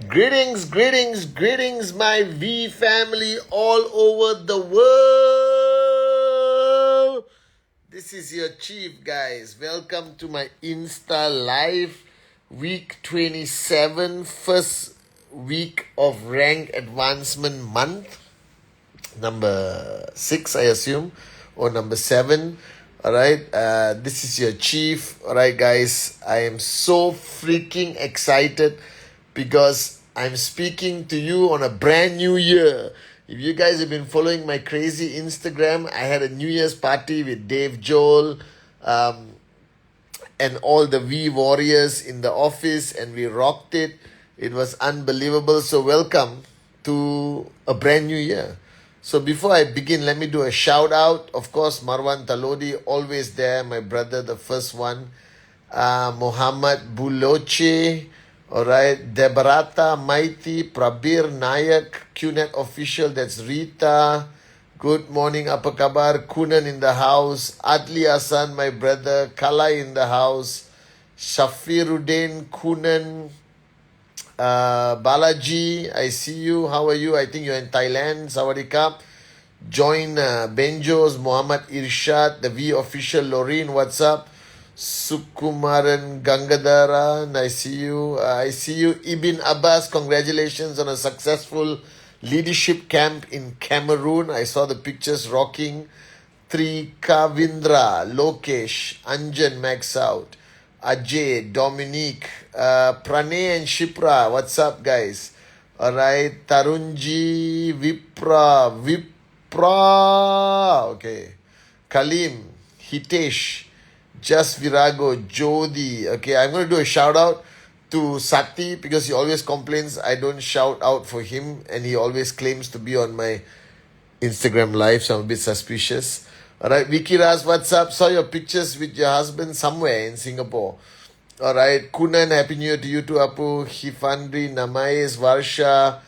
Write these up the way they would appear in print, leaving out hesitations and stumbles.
Greetings, greetings, greetings, my V family all over the world. This is your chief, guys. Welcome to my Insta Live, week 27, first week of rank advancement month. Number 6, I assume, or number 7. All right, this is your chief. All right, guys, I am so freaking excited because I'm speaking to you on a brand new year. If you guys have been following my crazy Instagram, I had a New Year's party with Dave Joel and all the V Warriors in the office, and we rocked it. It was unbelievable. So welcome to a brand new year. So before I begin, let me do a shout out. Of course, Marwan Talodi, always there, my brother, the first one. Muhammad Buloche, alright, Debarata Maiti, Prabir Nayak, QNet official, that's Rita. Good morning, apa kabar? Kunan in the house. Adli Hasan, my brother. Kalai in the house. Shafiruddin, Kunan. Balaji, I see you. How are you? I think you're in Thailand. Sawadee. Join Benjos, Muhammad Irshad, the V official. Loreen, what's up? Sukumaran Gangadharan, I see you. I see you. Ibn Abbas, congratulations on a successful leadership camp in Cameroon. I saw the pictures rocking. Trikavindra, Lokesh, Anjan, Max Out. Ajay, Dominique, Pranay and Shipra, what's up, guys? Alright, Tarunji, Vipra, okay. Kalim, Hitesh, Just Virago, Jodi. Okay, I'm going to do a shout out to Sati because he always complains I don't shout out for him, and he always claims to be on my Instagram live, so I'm a bit suspicious. Alright, Vicky Raz, what's up? Saw your pictures with your husband somewhere in Singapore. Alright, Kunan, Happy New Year to you too, Apu. Hifandri, Namais, Varsha,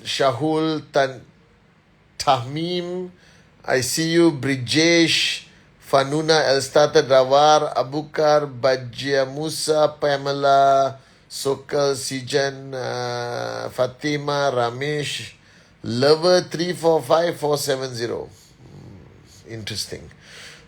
Shahul, Tahmim, I see you. Brijesh, Fanuna, Elstata, Rawar, Abukar, Bajia Musa, Pamela, Sokal, Sijan, Fatima, Ramesh, Lover 345470. Interesting.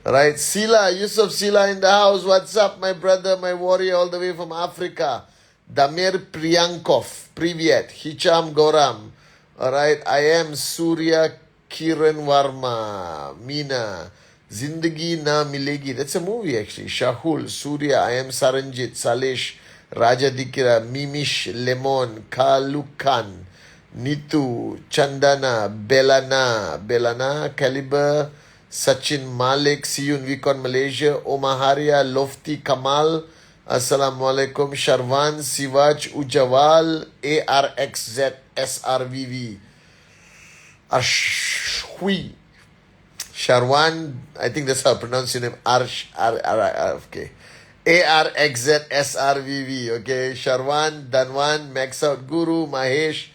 Right, Sila, Yusuf Sila in the house. What's up, my brother, my warrior, all the way from Africa. Damir Priyankov, Privyet. Hicham Goram. Alright, I am Surya Kiran Varma. Meena. Zindagi Na Milegi. That's a movie actually. Shahul, Surya, I am Saranjit, Salesh, Raja Dikira, Mimish, Lemon, Kalukan, Nitu, Chandana, Belana, Caliber, Sachin Malik, see you in Vicon, Malaysia. Omaharia, Lofti Kamal, Assalamu alaikum. Sharwan, Sivaj, Ujawal, ARXZ, SRVV. Ashwi. Sharwan, I think that's how I pronounce your name. Okay. ARXZ, SRVV. Okay. Sharwan, Danwan, Max Out Guru, Mahesh,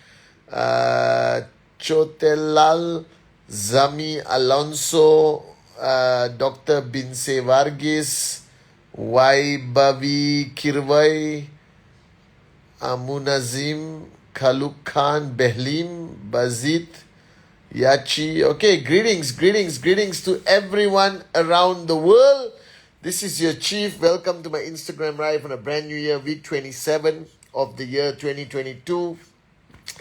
Chotelal, Zami Alonso, Dr. Binse Varghese, Bavi Kirvai, Amunazim, Khaluk Behlim, Bazit, Yachi. Okay, greetings to everyone around the world. This is your chief. Welcome to my Instagram Live on a brand new year, week 27 of the year 2022.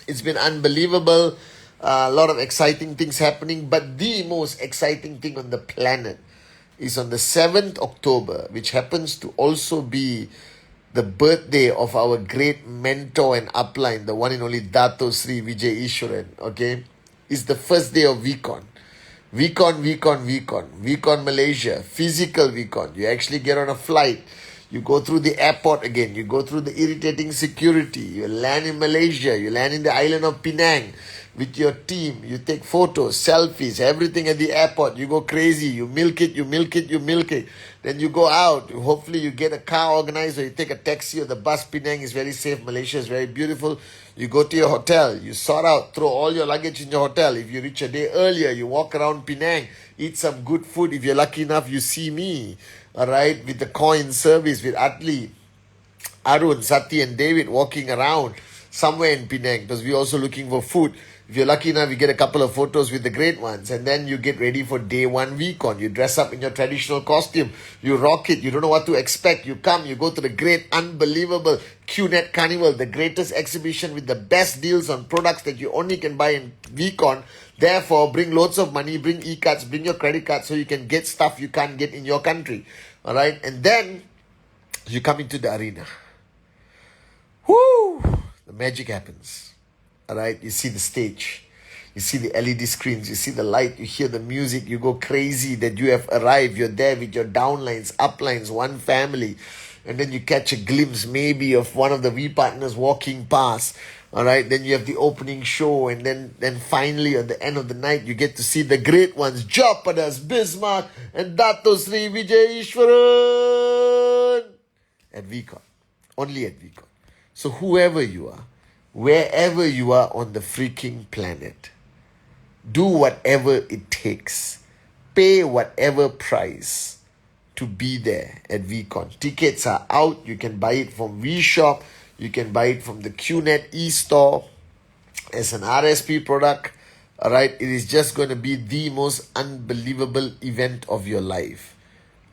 It's been unbelievable. A lot of exciting things happening, but the most exciting thing on the planet is on the 7th October, which happens to also be the birthday of our great mentor and upline, the one and only Dato Sri Vijay Ishwaran. Okay, it's the first day of VCon Malaysia, physical VCon. You actually get on a flight, you go through the airport again, you go through the irritating security, you land in Malaysia, you land in the island of Penang with your team, you take photos, selfies, everything at the airport, you go crazy, you milk it, then you go out, hopefully you get a car organized or you take a taxi or the bus. Penang is very safe, Malaysia is very beautiful. You go to your hotel, you sort out, throw all your luggage in your hotel. If you reach a day earlier, you walk around Penang, eat some good food. If you're lucky enough, you see me, alright, with the coin service, with Atli, Arun, Sati and David walking around, somewhere in Penang, because we're also looking for food. If you're lucky enough, you get a couple of photos with the great ones, and then you get ready for day one week on. You dress up in your traditional costume, you rock it, you don't know what to expect. You come, you go to the great, unbelievable QNet Carnival, the greatest exhibition with the best deals on products that you only can buy in VCon. Therefore, bring loads of money, bring e-cards, bring your credit card so you can get stuff you can't get in your country. All right, and then you come into the arena. Whoo! The magic happens. All right, you see the stage, you see the LED screens, you see the light, you hear the music, you go crazy that you have arrived. You're there with your downlines, uplines, one family, and then you catch a glimpse maybe of one of the V partners walking past. All right, then you have the opening show, and then finally at the end of the night you get to see the great ones, Japadas, Bismarck, and Dato Sri Vijay Ishwaran at VCon, only at VCon. So whoever you are, wherever you are on the freaking planet, do whatever it takes, pay whatever price to be there at VCon. Tickets are out. You can buy it from VShop. You can buy it from the QNet e-store as an RSP product. All right, it is just going to be the most unbelievable event of your life.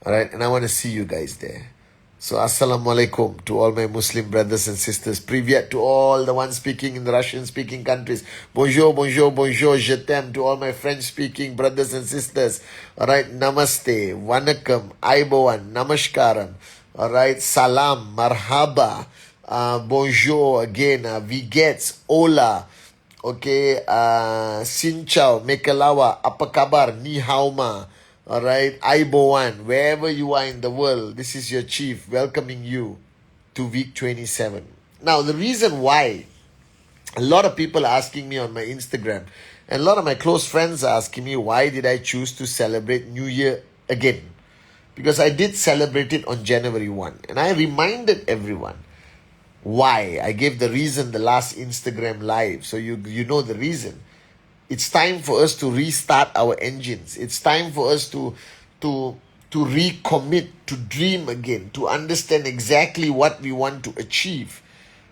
All right, and I want to see you guys there. So, Assalamualaikum to all my Muslim brothers and sisters. Privyat to all the ones speaking in the Russian-speaking countries. Bonjour, bonjour, bonjour, je t'aime to all my French-speaking brothers and sisters. Alright, namaste, wanakam, aibowan, namaskaram. Alright, salam, marhaba, bonjour again, vigets, hola. Okay, xin chào, mekalawa, apa kabar, ni hao ma. Alright, Aibowan, wherever you are in the world, this is your chief welcoming you to week 27. Now, the reason why a lot of people are asking me on my Instagram, and a lot of my close friends are asking me, why did I choose to celebrate New Year again? Because I did celebrate it on January 1. And I reminded everyone why. I gave the reason the last Instagram live. So you know the reason. It's time for us to restart our engines. It's time for us to recommit, to dream again, to understand exactly what we want to achieve.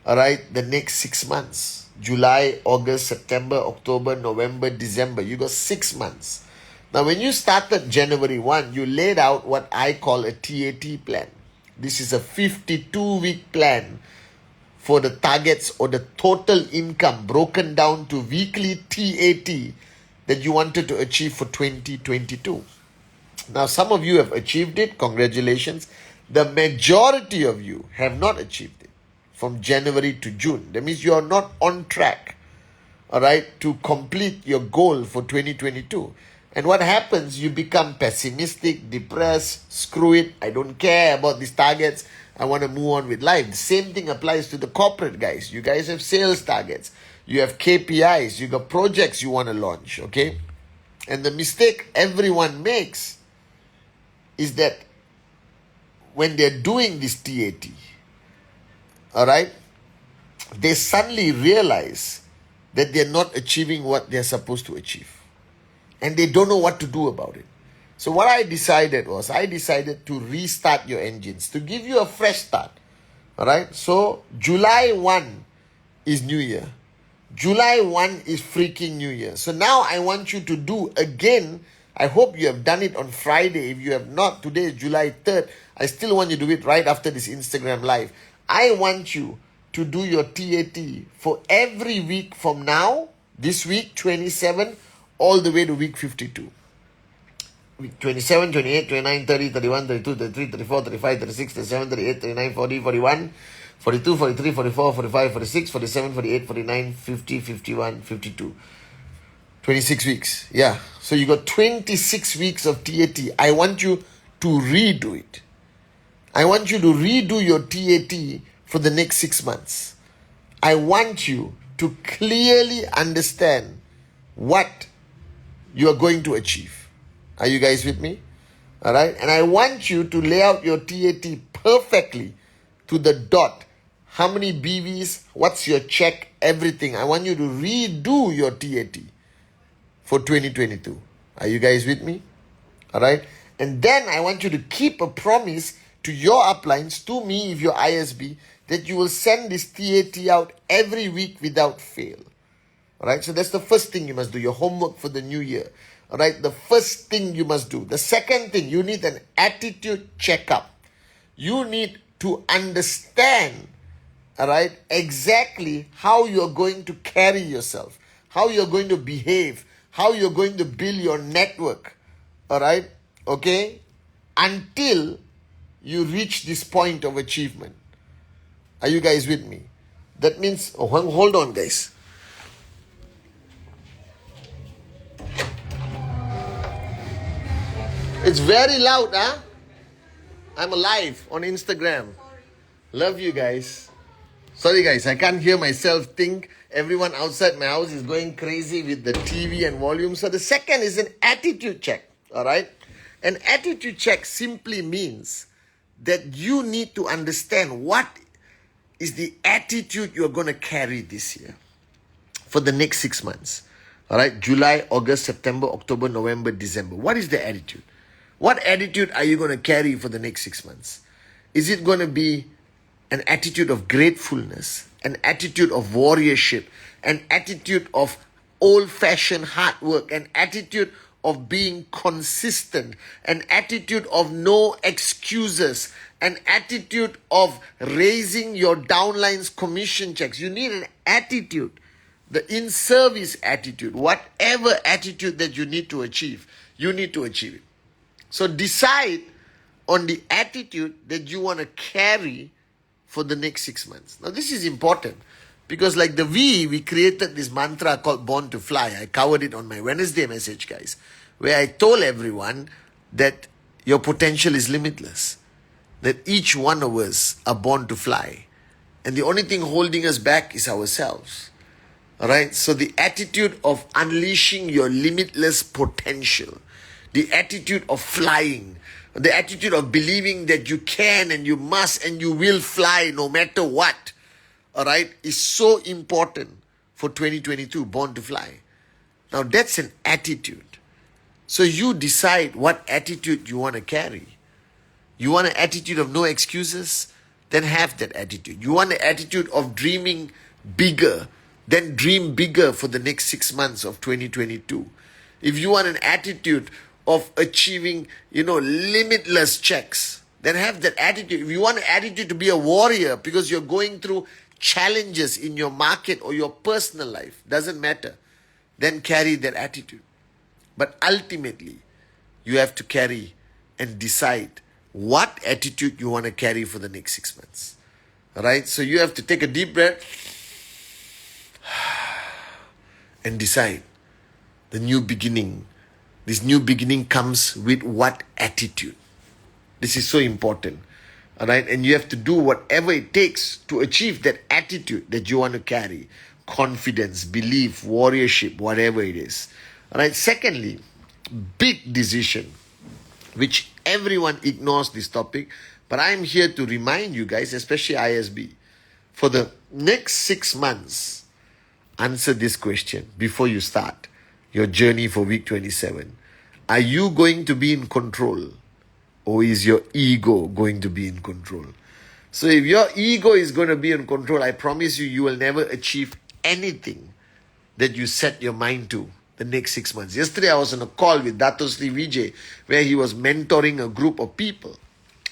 All right, the next 6 months. July, August, September, October, November, December. You got 6 months. Now, when you started January 1, you laid out what I call a TAT plan. This is a 52-week plan for the targets or the total income broken down to weekly TAT that you wanted to achieve for 2022. Now, some of you have achieved it. Congratulations. The majority of you have not achieved it from January to June. That means you are not on track, all right, to complete your goal for 2022. And what happens? You become pessimistic, depressed, screw it, I don't care about these targets. I want to move on with life. The same thing applies to the corporate guys. You guys have sales targets. You have KPIs. You got projects you want to launch, okay? And the mistake everyone makes is that when they're doing this TAT, all right, they suddenly realize that they're not achieving what they're supposed to achieve. And they don't know what to do about it. So what I decided to restart your engines, to give you a fresh start. All right. So July 1 is New Year. July 1 is freaking New Year. So now I want you to do again. I hope you have done it on Friday. If you have not, today is July 3rd. I still want you to do it right after this Instagram live. I want you to do your TAT for every week from now, this week, 27, all the way to week 52. Week 27, 28, 29, 30, 31, 32, 33, 34, 35, 36, 37, 38, 39, 40, 41, 42, 43, 44, 45, 46, 47, 48, 49, 50, 51, 52. 26 weeks. Yeah. So you got 26 weeks of TAT. I want you to redo it. I want you to redo your TAT for the next 6 months. I want you to clearly understand what you are going to achieve. Are you guys with me? All right. And I want you to lay out your TAT perfectly to the dot. How many BVs? What's your check? Everything. I want you to redo your TAT for 2022. Are you guys with me? All right. And then I want you to keep a promise to your uplines, to me if you're ISB, that you will send this TAT out every week without fail. Alright, so that's the first thing you must do, your homework for the new year. Alright, the first thing you must do. The second thing, you need an attitude checkup. You need to understand, alright, exactly how you're going to carry yourself, how you're going to behave, how you're going to build your network. Alright, okay, until you reach this point of achievement. Are you guys with me? That means, hold on guys. It's very loud, huh? I'm alive on Instagram. Love you guys. Sorry guys, I can't hear myself think. Everyone outside my house is going crazy with the TV and volume. So the second is an attitude check. Alright? An attitude check simply means that you need to understand what is the attitude you're going to carry this year for the next 6 months. Alright? July, August, September, October, November, December. What is the attitude? What attitude are you going to carry for the next 6 months? Is it going to be an attitude of gratefulness, an attitude of warriorship, an attitude of old-fashioned hard work, an attitude of being consistent, an attitude of no excuses, an attitude of raising your downline's commission checks? You need an attitude, the in-service attitude, whatever attitude that you need to achieve, you need to achieve it. So decide on the attitude that you want to carry for the next 6 months. Now this is important because like we created this mantra called Born to Fly. I covered it on my Wednesday message, guys, where I told everyone that your potential is limitless, that each one of us are born to fly. And the only thing holding us back is ourselves. Alright, so the attitude of unleashing your limitless potential, the attitude of flying, the attitude of believing that you can and you must and you will fly no matter what, alright, is so important for 2022, Born to Fly. Now that's an attitude. So you decide what attitude you want to carry. You want an attitude of no excuses? Then have that attitude. You want an attitude of dreaming bigger? Then dream bigger for the next 6 months of 2022. If you want an attitude of achieving, limitless checks, then have that attitude. If you want an attitude to be a warrior because you're going through challenges in your market or your personal life, doesn't matter, then carry that attitude. But ultimately, you have to carry and decide what attitude you want to carry for the next 6 months. Alright, so you have to take a deep breath and decide the new beginning. This new beginning comes with what attitude? This is so important. Alright, and you have to do whatever it takes to achieve that attitude that you want to carry. Confidence, belief, warriorship, whatever it is. Alright, secondly, big decision, which everyone ignores this topic, but I am here to remind you guys, especially ISB, for the next 6 months, answer this question before you start your journey for week 27. Are you going to be in control, or is your ego going to be in control? So if your ego is going to be in control, I promise you, you will never achieve anything that you set your mind to the next 6 months. Yesterday I was on a call with Dato Sri Vijay where he was mentoring a group of people,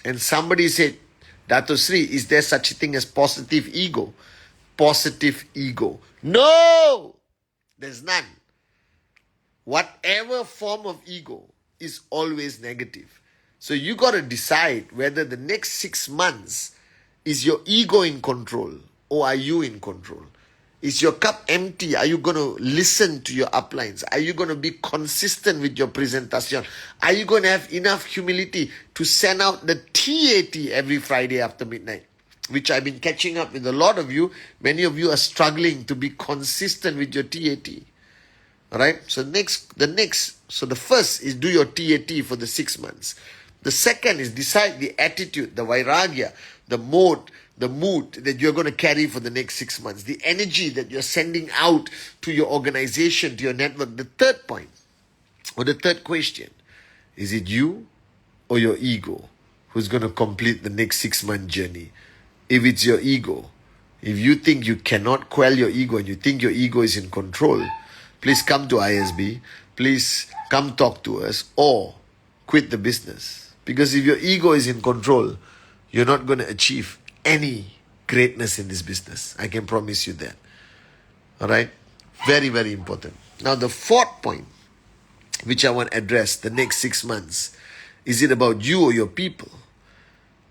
and somebody said, Dato Sri, is there such a thing as positive ego? Positive ego. No! There's none. Whatever form of ego is always negative. So you got to decide whether the next 6 months is your ego in control or are you in control. Is your cup empty? Are you going to listen to your uplines? Are you going to be consistent with your presentation? Are you going to have enough humility to send out the TAT every Friday after midnight? Which I've been catching up with a lot of you. Many of you are struggling to be consistent with your TAT. Alright? So the first is do your TAT for the 6 months. The second is decide the attitude, the vairagya, the mood that you're going to carry for the next 6 months. The energy that you're sending out to your organization, to your network. The third point, or the third question, is it you or your ego who's going to complete the next 6 month journey? if it's your ego. If you think you cannot quell your ego and you think your ego is in control, please come to ISB. Please come talk to us or quit the business. Because if your ego is in control, you're not going to achieve any greatness in this business. I can promise you that. Alright? Very, very important. Now the fourth point, which I want to address the next 6 months, is it about you or your people?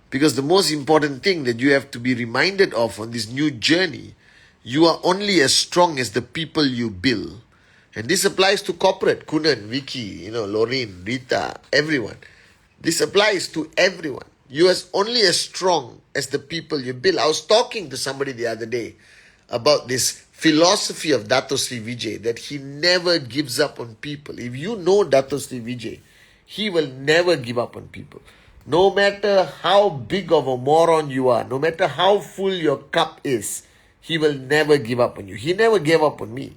Because the most important thing that you have to be reminded of on this new journey, you are only as strong as the people you build. And this applies to corporate, Kunan, Vicky, Lorraine, Rita, everyone. This applies to everyone. You are only as strong as the people you build. I was talking to somebody the other day about this philosophy of Dato Sri Vijay, that he never gives up on people. If you know Dato Sri Vijay, he will never give up on people. No matter how big of a moron you are, no matter how full your cup is, he will never give up on you. He never gave up on me.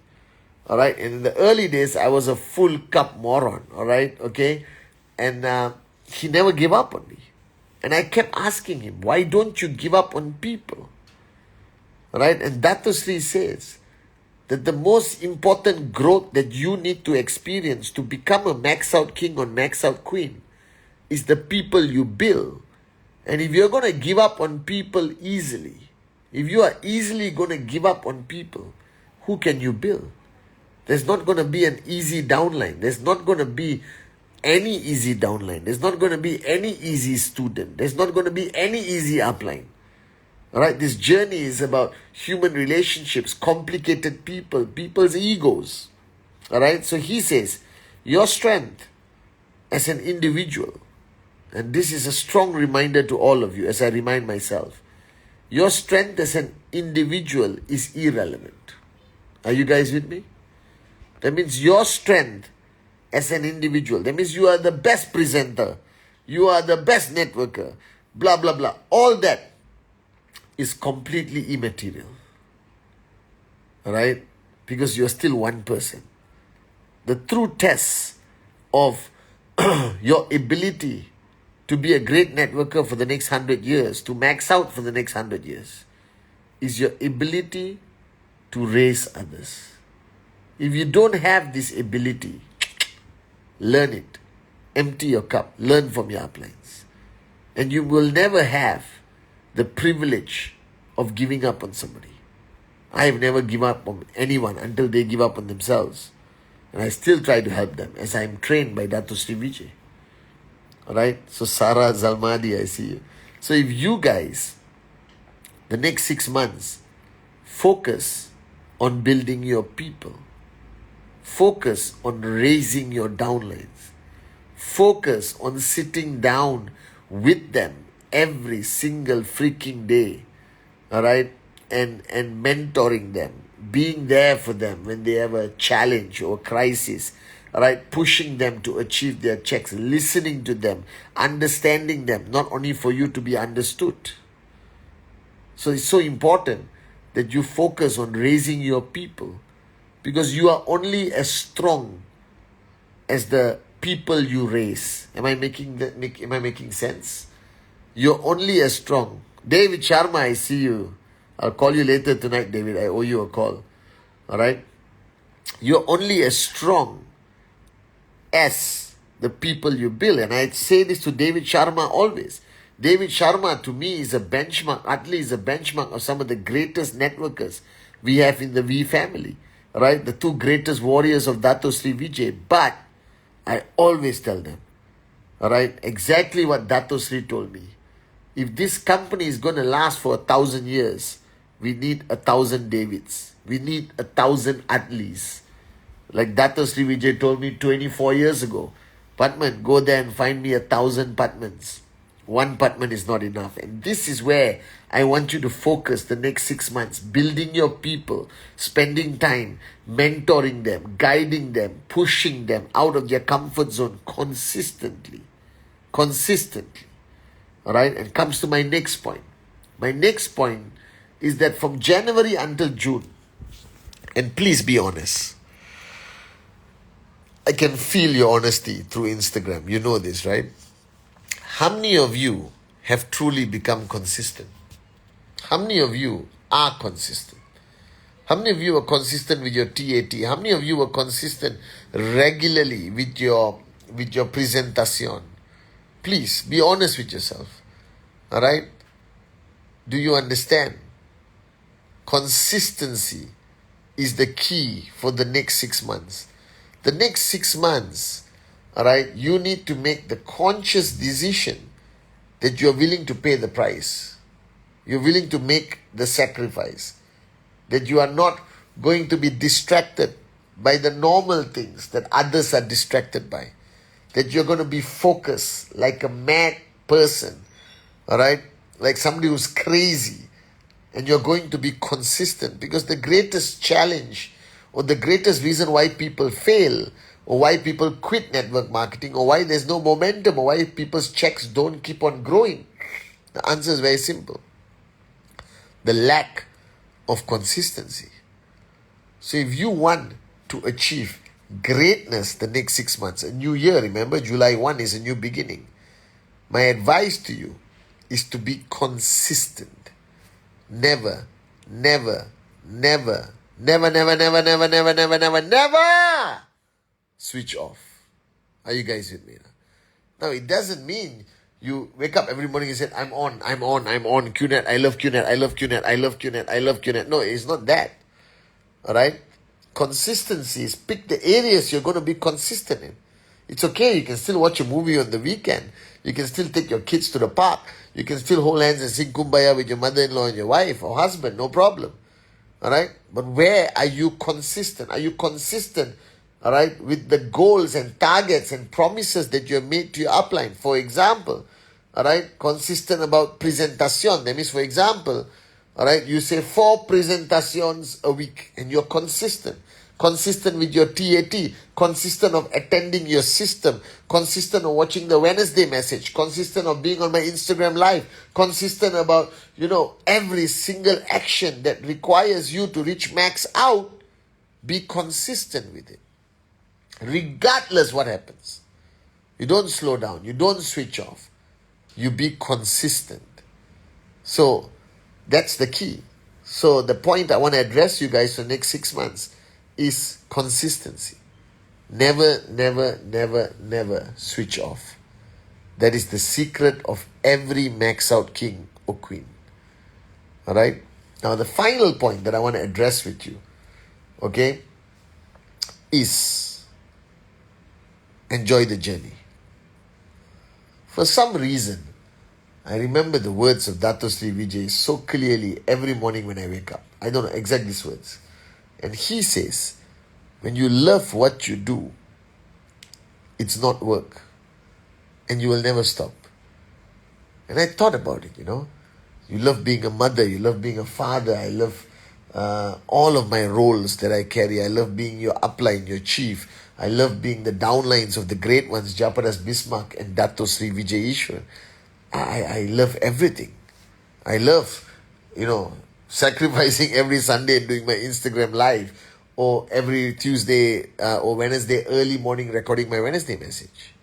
Alright, and in the early days, I was a full cup moron. Alright, okay? And he never gave up on me. And I kept asking him, why don't you give up on people? Alright, and Dato Sri says that the most important growth that you need to experience to become a max out king or max out queen is the people you build. And if you're going to give up on people easily, if you are easily going to give up on people, who can you build? There's not going to be an easy downline. There's not going to be any easy downline. There's not going to be any easy student. There's not going to be any easy upline. Alright, this journey is about human relationships, complicated people, people's egos. Alright, so he says, your strength as an individual, and this is a strong reminder to all of you as I remind myself, your strength as an individual is irrelevant. Are you guys with me? That means your strength as an individual, that means you are the best presenter, you are the best networker, blah, blah, blah. All that is completely immaterial. Alright? Because you are still one person. The true test of your ability to be a great networker for the next 100 years, to max out for the next 100 years, is your ability to raise others. If you don't have this ability, learn it. Empty your cup. Learn from your uplines. And you will never have the privilege of giving up on somebody. I have never given up on anyone until they give up on themselves. And I still try to help them as I am trained by Dato Sri Vijay. Alright? So Sarah Zalmadi, I see you. So if you guys, the next 6 months, focus on building your people. Focus on raising your downlines. Focus on sitting down with them every single freaking day. Alright? And mentoring them. Being there for them when they have a challenge or crisis. Alright? Pushing them to achieve their checks. Listening to them. Understanding them. Not only for you to be understood. So it's so important that you focus on raising your people. Because you are only as strong as the people you raise. Am I making sense? You're only as strong. David Sharma, I see you. I'll call you later tonight, David. I owe you a call. Alright? You're only as strong as the people you build. And I say this to David Sharma always. David Sharma to me is a benchmark. Utley is a benchmark of some of the greatest networkers we have in the V family. Right? The two greatest warriors of Dato Sri Vijay. But I always tell them, alright, exactly what Dato Sri told me. If this company is going to last for 1,000 years, we need 1,000 Davids. We need 1,000 Atlees. Like Dato Sri Vijay told me 24 years ago. Patman, go there and find me 1,000 Patmans. One Patman is not enough. And this is where I want you to focus the next 6 months. Building your people, spending time, mentoring them, guiding them, pushing them out of their comfort zone consistently. Consistently. Alright? And comes to my next point. My next point is that from January until June, and please be honest. I can feel your honesty through Instagram. You know this, right? How many of you have truly become consistent? How many of you are consistent? How many of you are consistent with your TAT? How many of you are consistent regularly with your presentation? Please be honest with yourself. All right? Do you understand? Consistency is the key for the next 6 months. The next 6 months, all right, you need to make the conscious decision that you're willing to pay the price. You're willing to make the sacrifice. That you are not going to be distracted by the normal things that others are distracted by. That you're going to be focused like a mad person, all right, like somebody who's crazy, and you're going to be consistent. Because the greatest challenge or the greatest reason why people fail, or why people quit network marketing, or why there's no momentum, or why people's checks don't keep on growing, the answer is very simple: the lack of consistency. So if you want to achieve greatness the next 6 months, a new year, remember July 1 is a new beginning, my advice to you is to be consistent. Never, never, never, never, never, never, never, never, never, never, never switch off. Are you guys with me? Now, it doesn't mean you wake up every morning and say, I'm on, QNet, I love QNet, I love QNet, I love QNet, I love QNet. No, it's not that. All right? Consistency is pick the areas you're going to be consistent in. It's okay. You can still watch a movie on the weekend. You can still take your kids to the park. You can still hold hands and sing Kumbaya with your mother-in-law and your wife or husband. No problem. All right? But where are you consistent? Are you consistent, all right, with the goals and targets and promises that you have made to your upline? For example, all right, consistent about presentation. That means, for example, all right, you say 4 presentations a week and you're consistent. Consistent with your TAT, consistent of attending your system, consistent of watching the Wednesday message, consistent of being on my Instagram live, consistent about, every single action that requires you to reach max out. Be consistent with it. Regardless what happens. You don't slow down. You don't switch off. You be consistent. So that's the key. So the point I want to address you guys for the next 6 months is consistency. Never, never, never, never switch off. That is the secret of every max out king or queen. All right? Now the final point that I want to address with you, okay, is enjoy the journey. For some reason, I remember the words of Dato Sri Vijay so clearly every morning when I wake up. I don't know exact these words. And he says, when you love what you do, it's not work. And you will never stop. And I thought about it, You love being a mother. You love being a father. I love all of my roles that I carry. I love being your upline, your chief. I love being the downlines of the great ones, Japadas Bismarck and Dato Sri Vijay Ishwar. I love everything. I love, sacrificing every Sunday and doing my Instagram live, or every Tuesday or Wednesday early morning recording my Wednesday message.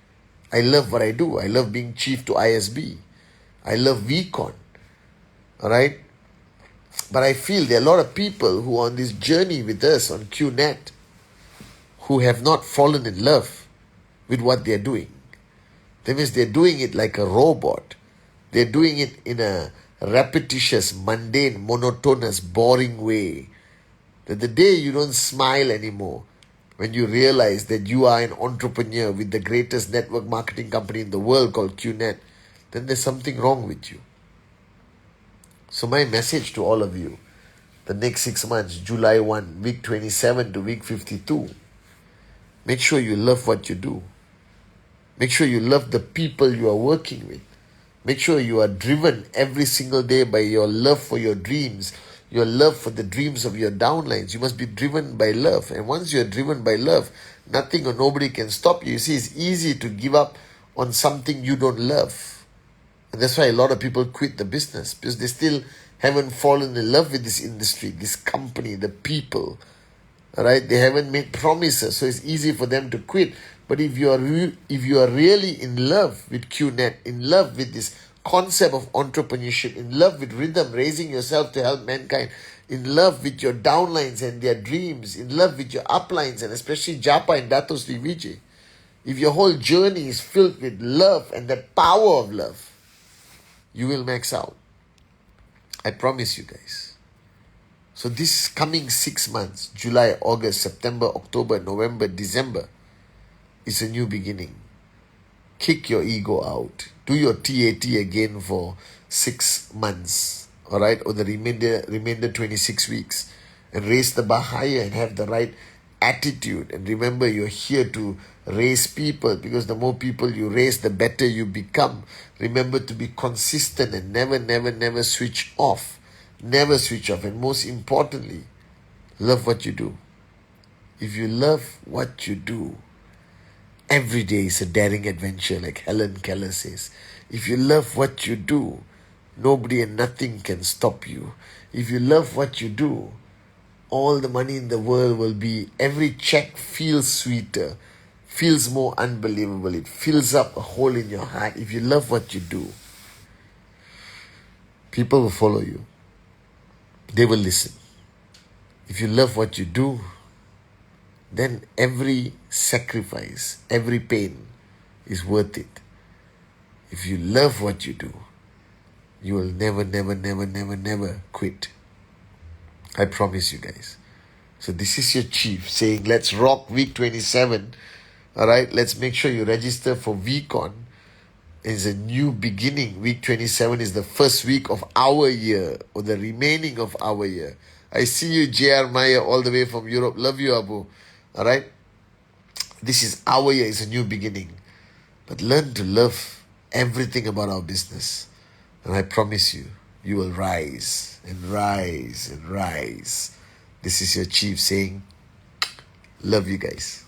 I love what I do. I love being chief to ISB. I love VCon. All right? But I feel there are a lot of people who are on this journey with us on QNet who have not fallen in love with what they're doing. That means they're doing it like a robot. They're doing it in a repetitious, mundane, monotonous, boring way. That the day you don't smile anymore, when you realize that you are an entrepreneur with the greatest network marketing company in the world called QNet, then there's something wrong with you. So my message to all of you, the next 6 months, July 1, week 27 to week 52, make sure you love what you do. Make sure you love the people you are working with. Make sure you are driven every single day by your love for your dreams, your love for the dreams of your downlines. You must be driven by love. And once you are driven by love, nothing or nobody can stop you. You see, it's easy to give up on something you don't love. And that's why a lot of people quit the business, because they still haven't fallen in love with this industry, this company, the people. All right? They haven't made promises, so it's easy for them to quit. But if you are really in love with QNet, in love with this concept of entrepreneurship, in love with rhythm, raising yourself to help mankind, in love with your downlines and their dreams, in love with your uplines, and especially Japa and Dato Sri Vijay. If your whole journey is filled with love and the power of love, you will max out. I promise you guys. So this coming 6 months, July, August, September, October, November, December, is a new beginning. Kick your ego out. Do your TAT again for 6 months, all right, or the remainder 26 weeks, and raise the bar higher and have the right attitude. And remember, you're here to raise people, because the more people you raise, the better you become. Remember to be consistent and never switch off. Never switch off. And most importantly, love what you do. If you love what you do, every day is a daring adventure, like Helen Keller says. If you love what you do, nobody and nothing can stop you. If you love what you do, all the money in the world will be, every check feels sweeter, feels more unbelievable. It fills up a hole in your heart. If you love what you do, people will follow you. They will listen. If you love what you do, then every sacrifice, every pain is worth it. If you love what you do, you will never quit. I promise you guys. So this is your chief saying, let's rock week 27. Alright, let's make sure you register for VCon. It's a new beginning. Week 27 is the first week of our year, or the remaining of our year. I see you, J.R. Meyer, all the way from Europe. Love you, Abu. Alright? This is our year. It's a new beginning. But learn to love everything about our business. And I promise you, you will rise and rise and rise. This is your chief saying, love you guys.